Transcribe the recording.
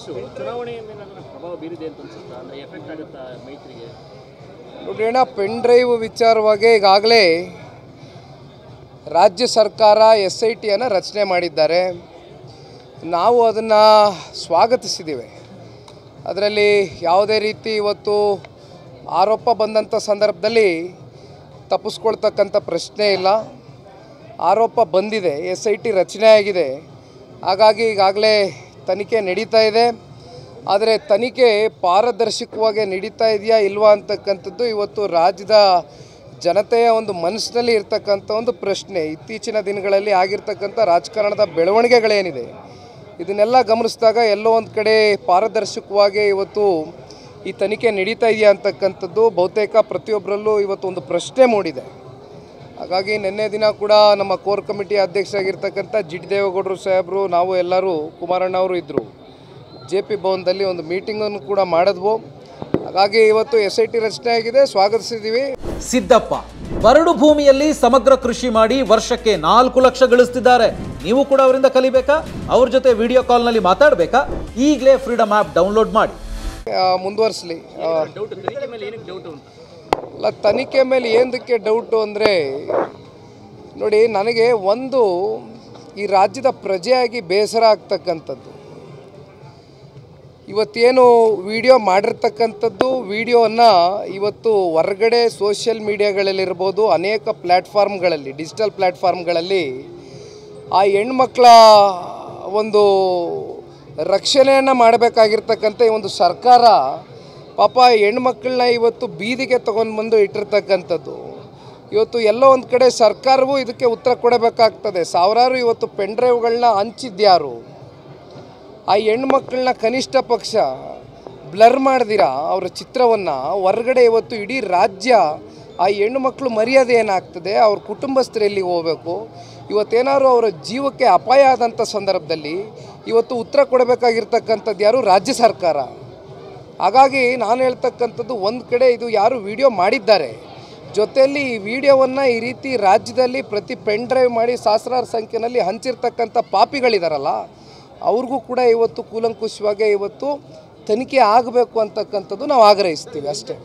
Issue ಚುನಾವಣೆಯ ಮೇಲೆ ಪ್ರಭಾವ ಬೀರಿದೆ ಅಂತ ಅನ್ಸುತ್ತಾ? ಅಂದರೆ ಎಫೆಕ್ಟ್ ಆಗುತ್ತಾ ಮೈತ್ರಿಗೆ? ನೋಡಿ ಅಣ್ಣ, ಪೆನ್ ಡ್ರೈವ್ ವಿಚಾರವಾಗಿ ಈಗಾಗಲೇ ರಾಜ್ಯ ಸರ್ಕಾರ SITಯನ್ನು ರಚನೆ ಮಾಡಿದ್ದಾರೆ. ನಾವು ಅದನ್ನು ಸ್ವಾಗತಿಸಿದ್ದೀವಿ. ಅದರಲ್ಲಿ ಯಾವುದೇ ರೀತಿ ಇವತ್ತು ಆರೋಪ ಬಂದಂಥ ಸಂದರ್ಭದಲ್ಲಿ ತಪ್ಪಿಸ್ಕೊಳ್ತಕ್ಕಂಥ ಪ್ರಶ್ನೆ ಇಲ್ಲ. ಆರೋಪ ಬಂದಿದೆ, SIT ರಚನೆ ಆಗಿದೆ. ಹಾಗಾಗಿ ಈಗಾಗಲೇ ತನಿಖೆ ನಡೀತಾ ಇದೆ. ಆದರೆ ತನಿಖೆ ಪಾರದರ್ಶಕವಾಗಿ ನಡೀತಾ ಇದೆಯಾ ಇಲ್ವಾ ಅಂತಕ್ಕಂಥದ್ದು ಇವತ್ತು ರಾಜ್ಯದ ಜನತೆಯ ಒಂದು ಮನಸ್ಸಿನಲ್ಲಿ ಇರ್ತಕ್ಕಂಥ ಒಂದು ಪ್ರಶ್ನೆ. ಇತ್ತೀಚಿನ ದಿನಗಳಲ್ಲಿ ಆಗಿರ್ತಕ್ಕಂಥ ರಾಜಕಾರಣದ ಬೆಳವಣಿಗೆಗಳೇನಿದೆ ಇದನ್ನೆಲ್ಲ ಗಮನಿಸಿದಾಗ ಎಲ್ಲೋ ಒಂದು ಕಡೆ ಪಾರದರ್ಶಕವಾಗಿ ಇವತ್ತು ಈ ತನಿಖೆ ನಡೀತಾ ಇದೆಯಾ ಅಂತಕ್ಕಂಥದ್ದು ಬಹುತೇಕ ಪ್ರತಿಯೊಬ್ಬರಲ್ಲೂ ಇವತ್ತು ಒಂದು ಪ್ರಶ್ನೆ ಮೂಡಿದೆ. ಹಾಗಾಗಿ ನಿನ್ನೆ ದಿನ ಕೂಡ ನಮ್ಮ ಕೋರ್ ಕಮಿಟಿ ಅಧ್ಯಕ್ಷರಾಗಿರ್ತಕ್ಕಂಥ G.D. ದೇವೇಗೌಡರು ಸಾಹೇಬರು, ನಾವು ಎಲ್ಲರೂ, ಕುಮಾರಣ್ಣವರು ಇದ್ದರು, JP ಭವನದಲ್ಲಿ ಒಂದು ಮೀಟಿಂಗನ್ನು ಕೂಡ ಮಾಡಿದ್ವು. ಹಾಗಾಗಿ ಇವತ್ತು SIT ರಚನೆ ಆಗಿದೆ, ಸ್ವಾಗತಿಸಿದ್ದೀವಿ. ಸಿದ್ದಪ್ಪ ಬರಡು ಭೂಮಿಯಲ್ಲಿ ಸಮಗ್ರ ಕೃಷಿ ಮಾಡಿ ವರ್ಷಕ್ಕೆ 4 ಲಕ್ಷ ಗಳಿಸ್ತಿದ್ದಾರೆ. ನೀವು ಕೂಡ ಅವರಿಂದ ಕಲಿಬೇಕಾ? ಅವ್ರ ಜೊತೆ ವಿಡಿಯೋ ಕಾಲ್ನಲ್ಲಿ ಮಾತಾಡಬೇಕಾ? ಈಗಲೇ ಫ್ರೀಡಮ್ ಆ್ಯಪ್ ಡೌನ್ಲೋಡ್ ಮಾಡಿ. ಮುಂದುವರಿಸಲಿ. ತನಿಖೆ ಮೇಲೆ ಏನಕ್ಕೆ ಡೌಟ್ ಅಂತ? ಅಲ್ಲ, ತನಿಖೆ ಮೇಲೆ ಏನಕ್ಕೆ ಡೌಟು ಅಂದರೆ ನೋಡಿ, ನನಗೆ ಒಂದು ಈ ರಾಜ್ಯದ ಪ್ರಜೆಯಾಗಿ ಬೇಸರ ಆಗ್ತಕ್ಕಂಥದ್ದು, ಇವತ್ತೇನು ವಿಡಿಯೋ ಮಾಡಿರ್ತಕ್ಕಂಥದ್ದು ವಿಡಿಯೋವನ್ನು ಇವತ್ತು ಹೊರಗಡೆ ಸೋಷಿಯಲ್ ಮೀಡಿಯಾಗಳಲ್ಲಿರ್ಬೋದು, ಅನೇಕ ಪ್ಲ್ಯಾಟ್ಫಾರ್ಮ್ಗಳಲ್ಲಿ, ಡಿಜಿಟಲ್ ಪ್ಲ್ಯಾಟ್ಫಾರ್ಮ್ಗಳಲ್ಲಿ ಆ ಹೆಣ್ಮಕ್ಳ ಒಂದು ರಕ್ಷಣೆಯನ್ನು ಮಾಡಬೇಕಾಗಿರ್ತಕ್ಕಂಥ ಈ ಒಂದು ಸರ್ಕಾರ ಪಾಪ ಹೆಣ್ಮಕ್ಳನ್ನ ಇವತ್ತು ಬೀದಿಗೆ ತೊಗೊಂಡು ಬಂದು ಇಟ್ಟಿರ್ತಕ್ಕಂಥದ್ದು. ಇವತ್ತು ಎಲ್ಲೋ ಒಂದು ಕಡೆ ಸರ್ಕಾರವೂ ಇದಕ್ಕೆ ಉತ್ತರ ಕೊಡಬೇಕಾಗ್ತದೆ. ಸಾವಿರಾರು ಇವತ್ತು ಪೆನ್ ಡ್ರೈವ್ಗಳನ್ನ ಹಂಚಿದ್ಯಾರು? ಆ ಹೆಣ್ಮಕ್ಳನ್ನ ಕನಿಷ್ಠ ಪಕ್ಷ ಬ್ಲರ್ ಮಾಡ್ದಿರಾ ಅವರ ಚಿತ್ರವನ್ನು ಹೊರಗಡೆ ಇವತ್ತು ಇಡೀ ರಾಜ್ಯ ಆ ಹೆಣ್ಣುಮಕ್ಳು ಮರ್ಯಾದೆ ಏನಾಗ್ತದೆ, ಅವ್ರ ಕುಟುಂಬಸ್ಥರು ಎಲ್ಲಿಗೆ ಹೋಗಬೇಕು? ಇವತ್ತೇನಾದ್ರು ಅವರ ಜೀವಕ್ಕೆ ಅಪಾಯ ಆದಂಥ ಸಂದರ್ಭದಲ್ಲಿ ಇವತ್ತು ಉತ್ತರ ಕೊಡಬೇಕಾಗಿರ್ತಕ್ಕಂಥದ್ದು ಯಾರು? ರಾಜ್ಯ ಸರ್ಕಾರ. ಹಾಗಾಗಿ ನಾನು ಹೇಳ್ತಕ್ಕಂಥದ್ದು, ಒಂದು ಕಡೆ ಇದು ಯಾರು ವಿಡಿಯೋ ಮಾಡಿದ್ದಾರೆ, ಜೊತೆಯಲ್ಲಿ ಈ ವಿಡಿಯೋವನ್ನು ಈ ರೀತಿ ರಾಜ್ಯದಲ್ಲಿ ಪ್ರತಿ ಪೆನ್ ಡ್ರೈವ್ ಮಾಡಿ ಸಹಸ್ರಾರು ಸಂಖ್ಯೆಯಲ್ಲಿ ಹಂಚಿರ್ತಕ್ಕಂಥ ಪಾಪಿಗಳಿದಾರಲ್ಲ, ಅವ್ರಿಗೂ ಕೂಡ ಇವತ್ತು ಕೂಲಂಕುಷವಾಗಿ ಇವತ್ತು ತನಿಖೆ ಆಗಬೇಕು ಅಂತಕ್ಕಂಥದ್ದು ನಾವು ಆಗ್ರಹಿಸ್ತೀವಿ ಅಷ್ಟೇ.